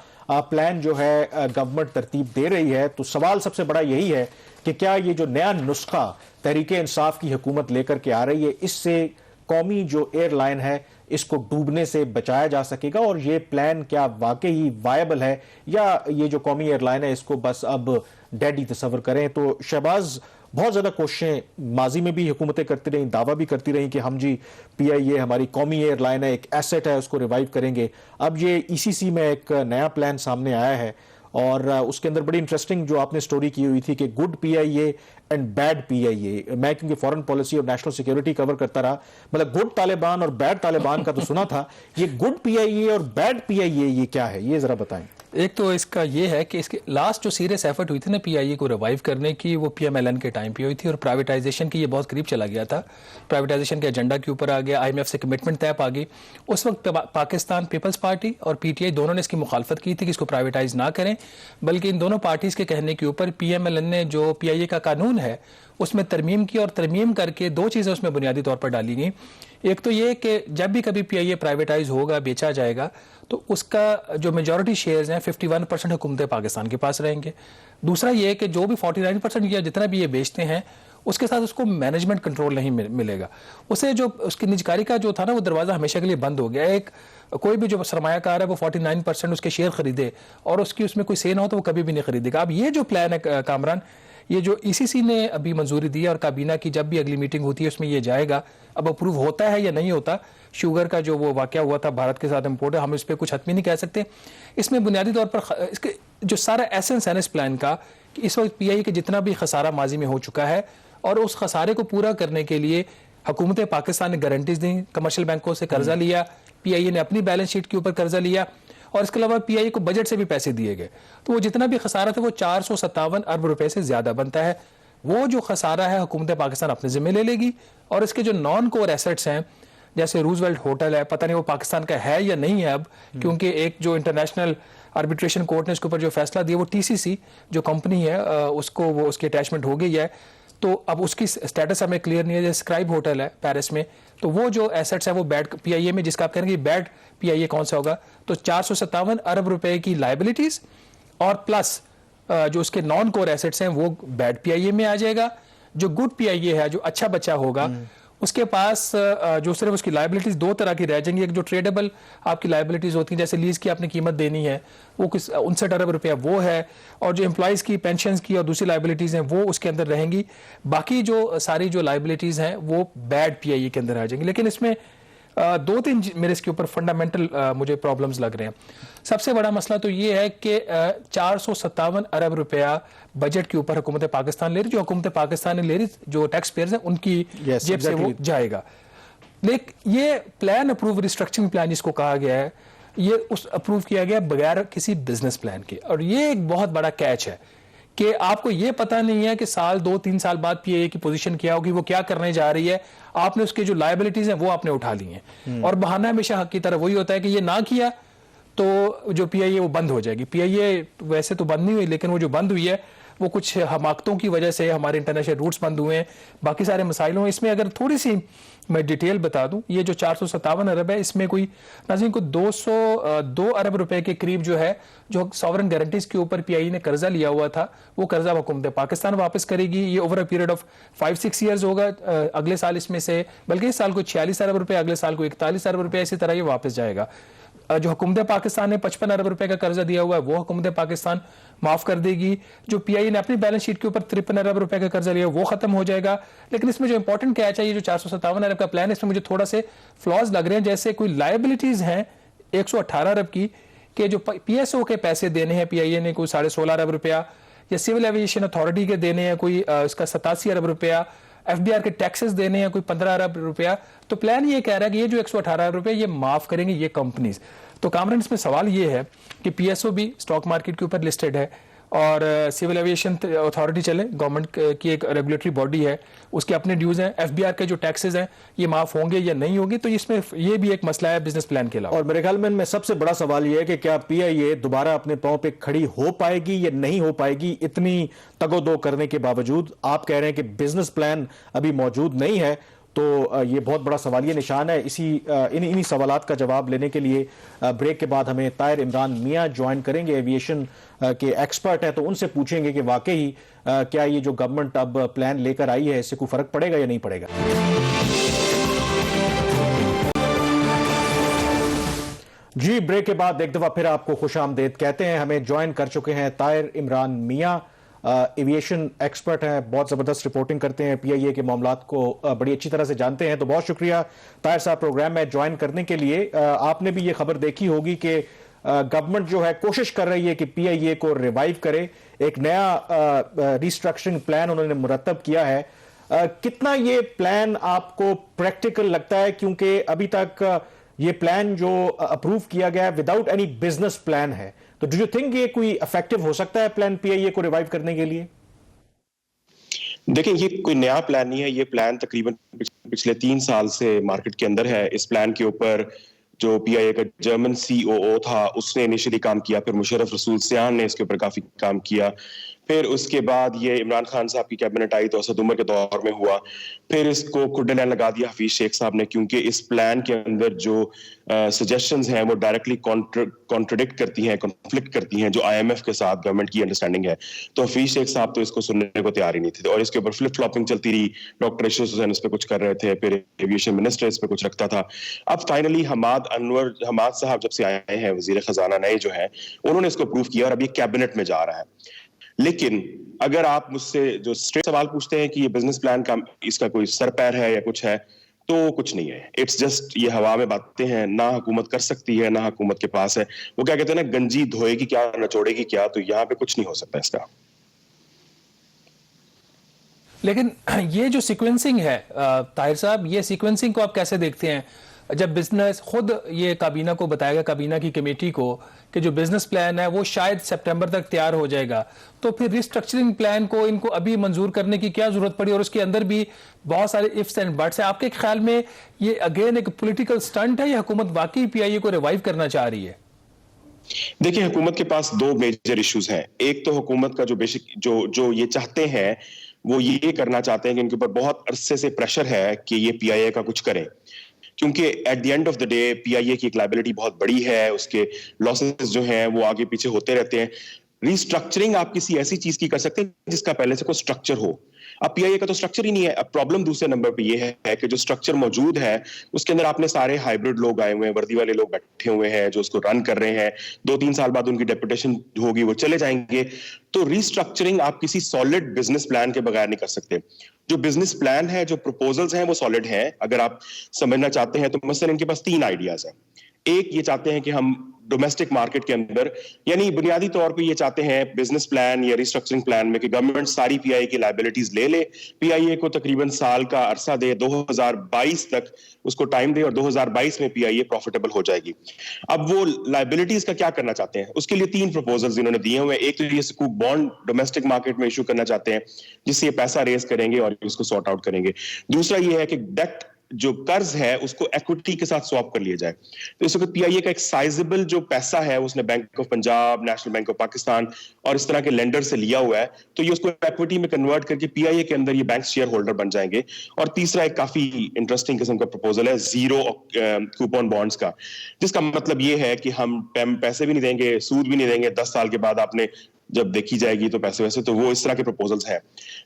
پلان جو ہے گورنمنٹ ترتیب دے رہی ہے. تو سوال سب سے بڑا یہی ہے کہ کیا یہ جو نیا نسخہ تحریک انصاف کی حکومت لے کر کے آ رہی ہے, اس سے قومی جو ایئر لائن ہے اس کو ڈوبنے سے بچایا جا سکے گا, اور یہ پلان کیا واقعی وائبل ہے, یا یہ جو قومی ایئر لائن ہے اس کو بس اب ڈیڈی تصور کریں. تو شہباز, بہت زیادہ کوششیں ماضی میں بھی حکومتیں کرتی رہیں, دعویٰ بھی کرتی رہیں کہ ہم جی پی آئی اے ہماری قومی ایئر لائن ہے, ایک ایسٹ ہے, اس کو ریوائیو کریں گے. اب یہ ای سی سی میں ایک نیا پلان سامنے آیا ہے, اور اس کے اندر بڑی انٹرسٹنگ جو آپ نے سٹوری کی ہوئی تھی کہ good P I A and bad P I A. میں کیونکہ فورن پالیسی اور نیشنل سیکیورٹی کور کرتا رہا, مطلب گڈ طالبان اور بیڈ طالبان کا تو سنا تھا, یہ گڈ پی آئی اے اور بیڈ پی آئی اے یہ کیا ہے, یہ ذرا بتائیں. ایک تو اس کا یہ ہے کہ اس کے لاسٹ جو سیریس ایفرٹ ہوئی تھی نا پی آئی اے کو ریوائیو کرنے کی, وہ پی ایم ایل این کے ٹائم پہ ہوئی تھی, اور پرائیویٹائزیشن کی یہ بہت قریب چلا گیا تھا. پرائیویٹائزیشن کے ایجنڈا کے اوپر آ گیا, آئی ایم ایف سے کمٹمنٹ طے پا گئی. اس وقت پاکستان پیپلز پارٹی اور پی ٹی آئی دونوں نے اس کی مخالفت کی تھی کہ اس کو پرائیویٹائز نہ کریں, بلکہ ان دونوں پارٹیز کے کہنے کے اوپر پی ایم ایل این نے جو پی آئی اے کا قانون ہے اس میں ترمیم کی, اور ترمیم کر کے دو چیزیں اس میں بنیادی طور پر ڈالی گئیں. ایک تو یہ کہ جب بھی کبھی پی آئی اے پرائیویٹائز ہوگا, بیچا جائے گا, تو اس کا جو میجورٹی شیئرز ہیں 51% حکومت پاکستان کے پاس رہیں گے. دوسرا یہ کہ جو بھی 49% یا جتنا بھی یہ بیچتے ہیں اس کے ساتھ اس کو مینجمنٹ کنٹرول نہیں ملے گا. اسے جو اس کی نجکاری کا جو تھا نا وہ دروازہ ہمیشہ کے لیے بند ہو گیا. ایک کوئی بھی جو سرمایہ کار ہے وہ 49% اس کے شیئر خریدے اور اس کی اس میں کوئی سے نہ ہو تو وہ کبھی بھی نہیں خریدے گا. اب یہ جو پلان ہے کامران, یہ جو ای سی سی نے ابھی منظوری دی ہے, اور کابینہ کی جب بھی اگلی میٹنگ ہوتی ہے اس میں یہ جائے گا, اب اپروو ہوتا ہے یا نہیں ہوتا, शुगर का जो वो वाक़या हुआ था भारत के साथ इम्पोर्ट है, हम इस पर कुछ हतमी नहीं कह सकते। इसमें बुनियादी तौर पर इसके जो सारा एसेंस है ना इस प्लान का, कि इस वक्त PIA के जितना भी खसारा माजी में हो चुका है और उस खसारे को पूरा करने के लिए हुकूमत पाकिस्तान ने गारंटीज दी, कमर्शियल बैंकों से कर्जा लिया, PIA ने अपनी बैलेंस शीट के ऊपर कर्जा लिया और इसके अलावा PIA को बजट से भी पैसे दिए गए। तो वो जितना भी खसारा था वो 457 अरब रुपए से ज़्यादा बनता है। वो जो खसारा है हुकूमत पाकिस्तान अपने ज़िम्मे ले लेगी और इसके जो नॉन कोर एसेट्स हैं जैसे रूजवेल्ट होटल है, पता नहीं वो पाकिस्तान का है या नहीं है अब, क्योंकि एक जो इंटरनेशनल आर्बिट्रेशन कोर्ट ने इसके ऊपर जो फैसला दिया वो TCC जो कंपनी है उसको वो उसकी अटैचमेंट हो गई है, तो अब उसकी स्टेटस हमें क्लियर नहीं है। जैसे स्क्राइब होटल है पेरिस में, तो वो जो एसेट्स है वो बैड PIA में, जिसका आप कह रहे हैं कि बैड PIA कौन सा होगा, तो 457 अरब रुपए की लाइबिलिटीज और प्लस जो उसके नॉन कोर एसेट्स हैं वो बैड PIA में आ जाएगा। जो गुड PIA है, जो अच्छा बच्चा होगा, उसके पास जो सिर्फ उसकी लाइबिलिटीज दो तरह की रह जाएंगी। एक जो ट्रेडेबल आपकी लाइबिलिटीज होती हैं, जैसे लीज की आपने कीमत देनी है वो कुछ 59 अरब रुपया वो है, और जो एम्प्लॉयज़ की पेंशन की और दूसरी लाइबिलिटीज़ हैं वो उसके अंदर रहेंगी। बाकी जो सारी जो लाइबिलिटीज़ हैं वो बैड PIA के अंदर आ जाएंगी। लेकिन इसमें दो तीन मेरे इसके ऊपर फंडामेंटल मुझे प्रॉब्लम्स लग रहे हैं। सबसे बड़ा मसला तो ये है कि 457 अरब रुपया बजट के ऊपर हुकूमत पाकिस्तान ले रही, जो हुकूमत पाकिस्तान ने ले रही, जो टैक्स पेयर्स हैं उनकी जेब से वो जाएगा। लेकिन ये प्लान अप्रूव, रिस्ट्रक्चरिंग प्लान जिसको कहा गया है, ये उस अप्रूव किया गया बगैर किसी बिजनेस प्लान के, और ये एक बहुत बड़ा कैच है कि आपको ये पता नहीं है कि साल 2-3 साल बाद PIA की पोजीशन क्या होगी, वो क्या करने जा रही है। आपने उसके जो लायबिलिटीज हैं वो आपने उठा ली हैं, और बहाना हमेशा हक की तरह वही होता है कि ये ना किया तो जो PIA वो बंद हो जाएगी। PIA वैसे तो बंद नहीं हुई, लेकिन वो जो बंद हुई है वो कुछ हमाकतों की वजह से, हमारे इंटरनेशनल रूट्स बंद हुए हैं, बाकी सारे मसाइल हुए। इसमें अगर थोड़ी सी मैं डिटेल बता दूं, ये जो 457 अरब है, इसमें कोई नाज़रीन को 202 अरब रुपए के करीब जो है, जो सॉवरन गारंटीज के ऊपर PIA ने कर्जा लिया हुआ था, वो कर्जा हुकूमत पाकिस्तान वापस करेगी। ये over a period of 5-6 years होगा। अगले साल इसमें से, बल्कि इस साल को 46 अरब रुपए, अगले साल को 41 अरब रुपए, इसी तरह ये वापस जाएगा। जो हुकूमत पाकिस्तान ने 55 अरब रुपए का कर्जा दिया हुआ है वो हुकूमत पाकिस्तान माफ कर देगी। जो PIA ने अपनी बैलेंस शीट के ऊपर 53 अरब रुपए का कर्जा लिया वो खत्म हो जाएगा। लेकिन इसमें जो इंपॉर्टेंट कैच है, ये जो 457 अरब का प्लान है, इसमें मुझे थोड़ा से फ्लॉज लग रहे हैं। जैसे कोई लायबिलिटीज हैं 118 अरब की, कि जो PSO के पैसे देने हैं PIA ने कोई 16.5 अरब रुपया, या सिविल एविएशन अथॉरिटी के देने हैं कोई इसका 87 अरब रुपया, FBR के टैक्सेस देने हैं कोई 15 अरब रुपया। तो प्लान ये कह रहा है कि ये जो 118 अरब रुपये ये माफ करेंगे ये कंपनीज। तो कामरान, इसमें सवाल ये है कि PSO भी स्टॉक मार्केट के ऊपर लिस्टेड है, और सिविल एविएशन अथॉरिटी चले, गवर्नमेंट की एक रेगुलेटरी बॉडी है, उसके अपने ड्यूज हैं, FBR के जो टैक्सेस हैं ये माफ होंगे या नहीं होंगे। तो इसमें ये भी एक मसला है बिजनेस प्लान के अलावा। और मेरे ख्याल में सबसे बड़ा सवाल ये है कि क्या PIA दोबारा अपने पांव पे खड़ी हो पाएगी या नहीं हो पाएगी, इतनी तगोदो करने के बावजूद। आप कह रहे हैं कि बिजनेस प्लान अभी मौजूद नहीं है, तो ये बहुत बड़ा सवालिया निशान है। इन्हीं सवालात का जवाब लेने के लिए ब्रेक के बाद हमें ताहिर इमरान मियां ज्वाइन करेंगे, एविएशन के एक्सपर्ट हैं, तो उनसे पूछेंगे कि वाकई क्या ये जो गवर्नमेंट अब प्लान लेकर आई है इससे कोई फर्क पड़ेगा या नहीं पड़ेगा। जी, ब्रेक के बाद एक दफा फिर आपको खुशामदीद कहते हैं। हमें ज्वाइन कर चुके हैं ताहिर इमरान मियां, एविएशन एक्सपर्ट हैं, बहुत ज़बरदस्त रिपोर्टिंग करते हैं, PIA के मामलात को बड़ी अच्छी तरह से जानते हैं। तो बहुत शुक्रिया ताहिर साहब प्रोग्राम में ज्वाइन करने के लिए। आपने भी ये खबर देखी होगी कि गवर्नमेंट जो है कोशिश कर रही है कि PIA को रिवाइव करे, एक नया रिस्ट्रक्चरिंग प्लान उन्होंने मुरतब किया है। कितना ये प्लान आपको प्रैक्टिकल लगता है, क्योंकि अभी तक ये प्लान जो अप्रूव किया गया है विदाउट एनी बिजनेस प्लान है, तो डू यू थिंक ये कोई इफेक्टिव हो सकता है प्लान PIA को रिवाइव करने के लिए? देखिए, ये कोई नया प्लान नहीं है। ये प्लान तकरीबन पिछले 3 साल से मार्केट के अंदर है। इस प्लान के ऊपर जो PIA का जर्मन COO था उसने इनिशियली काम किया, फिर मुशर्रफ रसूल सियान ने इसके ऊपर काफी काम किया, फिर उसके बाद ये इमरान खान साहब की कैबिनेट आई तो असद उमर के दौर में हुआ, फिर इसको कुंडलाइन लगा दिया हफीज शेख साहब ने, क्योंकि इस प्लान के अंदर जो सजेशंस हैं वो डायरेक्टली कॉन्ट्रडिक्ट करती हैं, कॉन्फ्लिक्ट करती हैं जो IMF के साथ गवर्नमेंट की अंडरस्टैंडिंग है। तो हफीज शेख साहब तो इसको सुनने को तैयार ही नहीं थे, और इसके ऊपर फ्लिप फ्लॉपिंग चलती रही। डॉक्टर इशरत हुसैन इस पर कुछ कर रहे थे, फिर एविएशन मिनिस्टर इस पर कुछ रखता था। अब फाइनली हमाद साहब जब से आए हैं वजीर खजाना नए जो है, उन्होंने इसको अप्रूव किया और अब ये कैबिनेट में जा रहा है। लेकिन अगर आप मुझसे जो स्ट्रेट सवाल पूछते हैं कि ये बिजनेस प्लान का इसका कोई सर पैर है या कुछ है, تو کچھ نہیں ہے. اٹس جسٹ یہ ہوا میں باتیں ہیں, نہ حکومت کر سکتی ہے نہ حکومت کے پاس ہے. وہ کیا کہتے ہیں نا, گنجی دھوئے گی کیا نچوڑے گی کیا, تو یہاں پہ کچھ نہیں ہو سکتا اس کا. لیکن یہ جو سیکوینسنگ ہے طاہر صاحب, یہ سیکوینسنگ کو آپ کیسے دیکھتے ہیں جب بزنس خود یہ کابینہ کو بتائے گا, کابینہ کی کمیٹی کو, کہ جو بزنس پلان ہے وہ شاید سپٹمبر تک تیار ہو جائے گا, تو پھر ریسٹرکچرنگ پلان کو ان کو ابھی منظور کرنے کی کیا ضرورت پڑی, اور اس کے اندر بھی بہت سارے ifs اینڈ بٹس ہیں. آپ کے خیال میں یہ اگین ایک پولیٹیکل سٹنٹ ہے یا حکومت واقعی پی آئی اے کو ریوائیو کرنا چاہ رہی ہے؟ دیکھیں, حکومت کے پاس دو میجر ایشوز ہیں. ایک تو حکومت کا جو یہ چاہتے ہیں وہ یہ کرنا چاہتے ہیں کہ ان کے اوپر بہت عرصے سے پریشر ہے کہ یہ پی آئی اے کا کچھ کریں, کیونکہ at the end of the day P I A کی ایک لائبلٹی بہت بڑی ہے, اس کے لاسز جو ہیں وہ آگے پیچھے ہوتے رہتے ہیں. ریسٹرکچرنگ آپ کسی ایسی چیز کی کر سکتے ہیں جس کا پہلے سے کوئی سٹرکچر ہو. اب پی آئی اے کا تو سٹرکچر ہی نہیں ہے. اب پرابلم دوسرے نمبر پہ یہ ہے کہ جو سٹرکچر موجود ہے اس کے اندر آپ نے سارے ہائبرڈ لوگ آئے ہوئے ہیں, وردی والے لوگ بیٹھے ہوئے ہیں جو اس کو رن کر رہے ہیں. 2-3 سال بعد ان کی ڈیپوٹیشن ہوگی, وہ چلے جائیں گے. تو ریسٹرکچرنگ آپ کسی سالڈ بزنس پلان کے بغیر نہیں کر سکتے. جو بزنس پلان ہے, جو پروپوزلز ہیں وہ سالڈ ہیں. اگر آپ سمجھنا چاہتے ہیں تو مثلا ان کے پاس 3 آئیڈیاز ہیں. ایک یہ چاہتے ہیں کہ ہم ڈومیسٹک مارکیٹ کے اندر, یعنی بنیادی طور پہ یہ چاہتے ہیں بزنس پلان یا ریسٹرکچرنگ پلان میں کہ گورنمنٹ ساری پی آئی اے کی لائبلٹیز لے لے, پی آئی اے کو تقریباً سال کا عرصہ دے, 2022 تک اس کو ٹائم دے, اور 2022 میں پی آئی اے پروفیٹیبل ہو جائے گی. اب وہ لائبلٹیز کا کیا کرنا چاہتے ہیں, اس کے لیے 3 پروپوزلز انہوں نے دیے ہوئے ہیں. ایک تو یہ سکوک بانڈ ڈومیسٹک مارکیٹ میں ایشو کرنا چاہتے ہیں جس سے یہ پیسہ ریز کریں گے اور اس کو سارٹ آؤٹ کریں گے. دوسرا یہ ہے کہ ڈیٹ جو قرض ہے اس کو ایکوٹی کے ساتھ سواپ کر لیا جائے. تو اس وقت پی آئی اے کا ایک سائزبل جو پیسہ ہے اس نے bank of Punjab, national bank of Pakistan اور اس طرح کے لینڈر سے لیا ہوا ہے, تو یہ اس کو ایکوٹی میں کنورٹ کر کے پی آئی اے کے اندر یہ بینک شیئر ہولڈر بن جائیں گے. اور تیسرا ایک کافی انٹرسٹنگ قسم کا پروپوزل ہے زیرو کوپن بانڈز کا, جس کا مطلب یہ ہے کہ ہم پیسے بھی نہیں دیں گے, سود بھی نہیں دیں گے, 10 سال کے بعد آپ نے جب دیکھی جائے گی تو پیسے ویسے. تو وہ اس طرح کے پروپوزلز ہیں.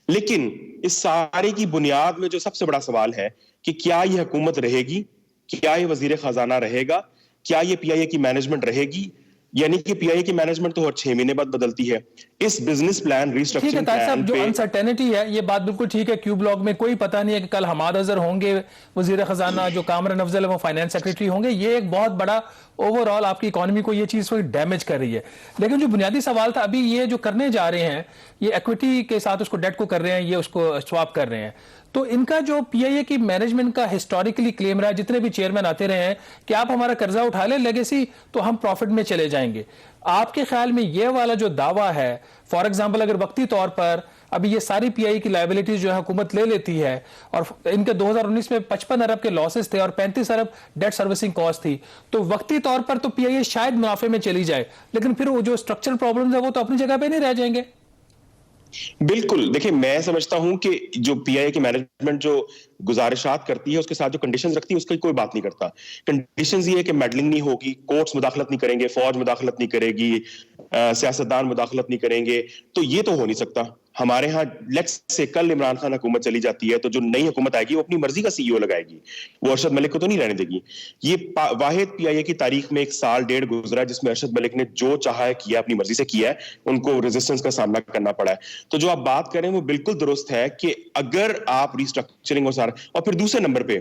لیکن اس سارے کی بنیاد میں جو سب سے بڑا سوال ہے کہ کیا یہ حکومت رہے گی, کیا یہ وزیر خزانہ رہے گا, کیا یہ پی آئی اے کی مینجمنٹ رہے گی, یعنی کہ پی آئی اے کی مینجمنٹ تو ہر 6 مہینے بعد بدلتی ہے. اس بزنس پلان ریسٹرکچرنگ پلان جو انسرٹینٹی ہے, یہ بات بالکل ٹھیک ہے. کیو بلاک میں کوئی پتہ نہیں ہے کہ کل حماد اظہر ہوں گے وزیر خزانہ, جو کامران افضل ہے وہ فائنانس سیکرٹری ہوں گے. یہ ایک بہت بڑا اوور آل آپ کی اکانومی کو یہ چیز ڈیمیج کر رہی ہے. لیکن جو بنیادی سوال تھا, ابھی یہ جو کرنے جا رہے ہیں یہ ایکویٹی کے ساتھ اس کو ڈیٹ کو کر رہے ہیں, یہ اس کو سواپ کر رہے ہیں. تو ان کا جو پی آئی اے کی مینجمنٹ کا ہسٹوریکلی کلیم رہا ہے, جتنے بھی چیئرمین آتے رہے ہیں کہ آپ ہمارا قرضہ اٹھا لیں لیگیسی تو ہم پروفٹ میں چلے جائیں گے. آپ کے خیال میں یہ والا جو دعویٰ ہے, فار ایگزامپل اگر وقتی طور پر ابھی یہ ساری پی آئی کی لائبلٹیز جو ہے حکومت لے لیتی ہے, اور ان کے 2019 میں 55 ارب کے لاسز تھے اور 35 ارب ڈیٹ سروسنگ کاسٹ تھی, تو وقتی طور پر تو پی آئی اے شاید منافع میں چلی جائے, لیکن پھر وہ جو اسٹرکچرل پرابلمز ہیں وہ تو اپنی جگہ پہ نہیں رہ جائیں گے. بالکل. دیکھیں, میں سمجھتا ہوں کہ جو پی آئی اے کی مینجمنٹ جو گزارشات کرتی ہے اس کے ساتھ جو کنڈیشنز رکھتی ہے اس کی کوئی بات نہیں کرتا. کنڈیشنز یہ ہے کہ میڈلنگ نہیں ہوگی, کورٹس مداخلت نہیں کریں گے, فوج مداخلت نہیں کرے گی, سیاستدان مداخلت نہیں کریں گے. تو یہ تو ہو نہیں سکتا. ہمارے ہاں لیٹس سے کل عمران خان حکومت چلی جاتی ہے تو جو نئی حکومت آئے گی وہ اپنی مرضی کا سی ای او لگائے گی, وہ ارشد ملک کو تو نہیں رہنے دے گی. یہ واحد پی آئی اے کی تاریخ میں 1 سال 1.5 گزرا ہے جس میں ارشد ملک نے جو چاہا ہے کیا, اپنی مرضی سے کیا ہے, ان کو ریزسٹنس کا سامنا کرنا پڑا ہے. تو جو آپ بات کریں وہ بالکل درست ہے کہ اگر آپ ریسٹرکچرنگ اور پھر دوسرے نمبر پہ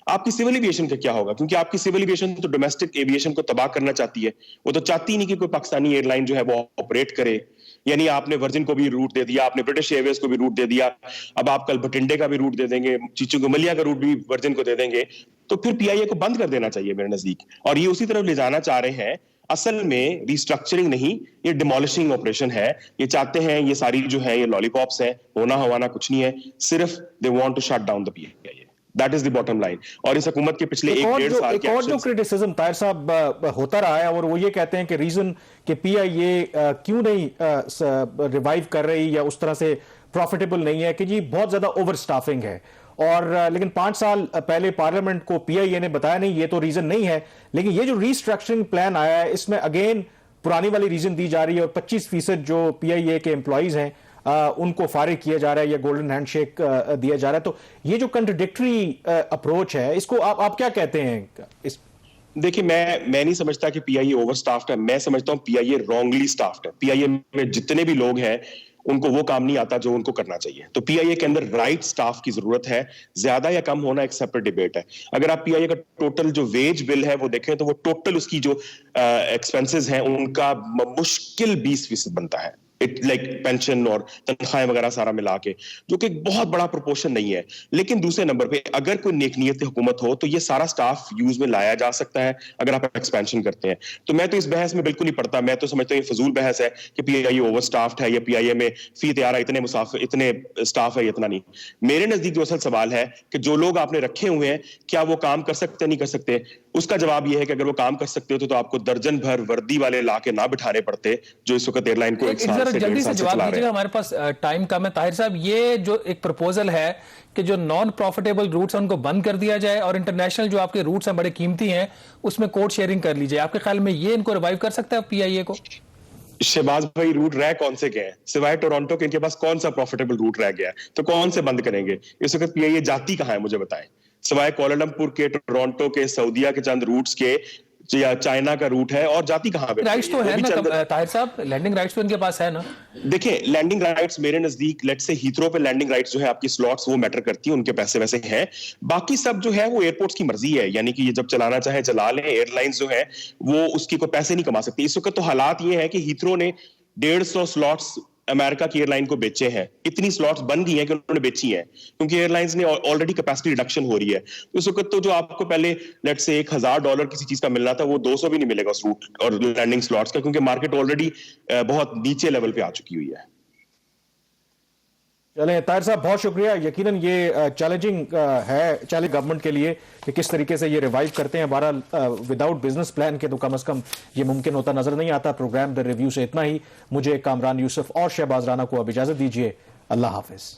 آپ کی سول ایویشن کا کیا ہوگا, کیونکہ آپ کی سول ایویشن تو ڈومیسٹک ایویشن کو تباہ کرنا چاہتی ہے. وہ تو چاہتی نہیں کہ کوئی پاکستانی ایئر لائن جو ہے وہ آپریٹ کرے. یعنی آپ نے ورجن کو بھی روٹ دے دیا, آپ نے برٹش ایئر ویز کو بھی روٹ دے دیا, اب آپ کل بٹنڈے کا بھی روٹ دے دیں گے, چیچو گملیا کا روٹ بھی ورجن کو دے دیں گے. تو پھر پی آئی اے کو بند کر دینا چاہیے میرے نزدیک, اور یہ اسی طرف لے جانا چاہ رہے ہیں. اصل میں ریسٹرکچرنگ نہیں, یہ ڈیمولشنگ آپریشن ہے. یہ چاہتے ہیں یہ ساری جو ہے یہ لالی پاپس ہیں, ہونا ہوانا کچھ نہیں ہے, صرف they want to shut down the P I A. That is the bottom line. اور اس حکومت کے پچھلے 1.5 سال کے ایک اور جو کرٹیسزم طاہر صاحب ہوتا رہا ہے, اور وہ یہ کہتے ہیں کہ ریزن کہ پی آئی اے کیوں نہیں ریوائیو کر رہی یا اس طرح سے پروفیٹیبل نہیں ہے کہ جی بہت زیادہ اوور سٹافنگ ہے. اور لیکن 5 سال پہلے پارلیمنٹ کو پی آئی اے نے بتایا نہیں یہ تو ریزن نہیں ہے, لیکن یہ جو ریسٹرکچرنگ پلان آیا ہے اس میں اگین پرانی والی ریزن دی جا رہی ہے, اور 25% جو پی آئی اے کے امپلائیز ہیں ان کو فارغ کیا جا رہا ہے یا گولڈن ہینڈ شیک دیا جا رہا ہے. تو یہ جو کنٹرڈکٹری اپروچ ہے اس کو آپ کیا کہتے ہیں؟ دیکھیں, میں نہیں سمجھتا کہ پی آئی اے اوور سٹافڈ ہے. میں سمجھتا ہوں پی آئی اے رانگلی سٹافڈ ہے. پی آئی اے میں جتنے بھی لوگ ہیں ان کو وہ کام نہیں آتا جو ان کو کرنا چاہیے. تو پی آئی اے کے اندر رائٹ سٹاف کی ضرورت ہے. زیادہ یا کم ہونا ایک سیپریٹ ڈیبیٹ ہے. اگر آپ پی آئی اے کا ٹوٹل جو ویج بل ہے وہ دیکھیں تو وہ ٹوٹل اس کی جو ایکسپینسز ہیں ان کا مشکل 20% بنتا ہے, لائک پینشن اور تنخواہیں وغیرہ سارا ملا کے, جو کہ بہت بڑا پروپورشن نہیں ہے. لیکن دوسرے نمبر پہ اگر کوئی نیک نیت حکومت ہو تو یہ سارا سٹاف یوز میں لایا جا سکتا ہے اگر آپ ایکسپینشن کرتے ہیں. تو میں تو اس بحث میں بالکل نہیں پڑتا. میں تو سمجھتا ہوں یہ فضول بحث ہے کہ پی آئی اے اوور سٹافڈ ہے یا پی آئی اے میں فی طیارہ اتنے سٹاف ہے, اتنا نہیں. میرے نزدیک جو اصل سوال ہے کہ جو لوگ آپ نے رکھے ہوئے ہیں کیا وہ کام کر سکتے نہیں کر سکتے. اس کا جواب یہ ہے کہ اگر وہ کام کر سکتے ہو تو آپ کو درجن بھر وردی والے لا کے نہ بٹھانے پڑتے جو اس وقت ایئر لائن کو ایک سال سے جلدی سے جواب چلا رہے دیجیے, ہیں. ہمارے پاس ٹائم کم ہے. طاہر صاحب, یہ جو ایک پروپوزل ہے کہ جو نان پروفیٹیبل روٹس ہیں ان کو بند کر دیا جائے اور انٹرنیشنل جو آپ کے روٹس ہیں بڑے قیمتی ہیں اس میں کوڈ شیئرنگ کر لی جائے, آپ کے خیال میں یہ ان کو ریوائیو کر سکتا ہے پی آئی اے کو؟ شہباز بھائی, روٹ رہ کون سے گئے ہیں سوائے ٹورانٹو کے؟ ان کے پاس کون سا پروفیٹیبل روٹ رہ گیا ہے؟ تو کون سے بند کریں گے اس وقت؟ پی آئی اے جاتی کہاں ہے مجھے بتائیں, سوائے کوالالمپور کے, ٹورانٹو کے, سعودیہ کے چند روٹس کے, یا چائنا کا روٹ ہے, اور جاتی کہاں پہ؟ رائٹس تو ہے نا طاہر صاحب, لینڈنگ رائٹس تو ان کے پاس ہے نا. دیکھیں لینڈنگ رائٹس میرے نزدیک لیٹ سے ہیتھرو پہ لینڈنگ رائٹس جو ہے آپ کی سلاٹس وہ میٹر کرتی ہیں, ان کے پیسے ویسے ہیں. باقی سب جو ہے وہ ایئرپورٹس کی مرضی ہے, یعنی کہ یہ جب چلانا چاہے چلا لیں. ایئر لائنز جو ہے وہ اس کی کوئی پیسے نہیں کما سکتی. اس وقت تو حالات یہ ہے کہ ہیتھرو نے 150 سلاٹس امریکہ کی ایئر لائن کو بیچے ہیں. اتنی سلاٹس بن گئی ہیں کہ انہوں نے بیچی ہیں کیونکہ ایئر لائنز نے آلریڈی کیپیسٹی ریڈکشن ہو رہی ہے. اس وقت تو جو آپ کو پہلے لیٹ سے $1,000 کسی چیز کا ملنا تھا وہ 200 بھی نہیں ملے گا اس روٹ اور لینڈنگ سلاٹس کا, کیونکہ مارکیٹ آلریڈی بہت نیچے لیول پہ آ چکی ہوئی ہے. چلیں طاہر صاحب, بہت شکریہ. یقیناً یہ چیلنجنگ ہے چیلنج گورنمنٹ کے لیے کہ کس طریقے سے یہ ریوائیو کرتے ہیں. بہرحال وداؤٹ بزنس پلان کے تو کم از کم یہ ممکن ہوتا نظر نہیں آتا. پروگرام دا ریویو سے اتنا ہی. مجھے کامران یوسف اور شہباز رانا کو اب اجازت دیجیے. اللہ حافظ.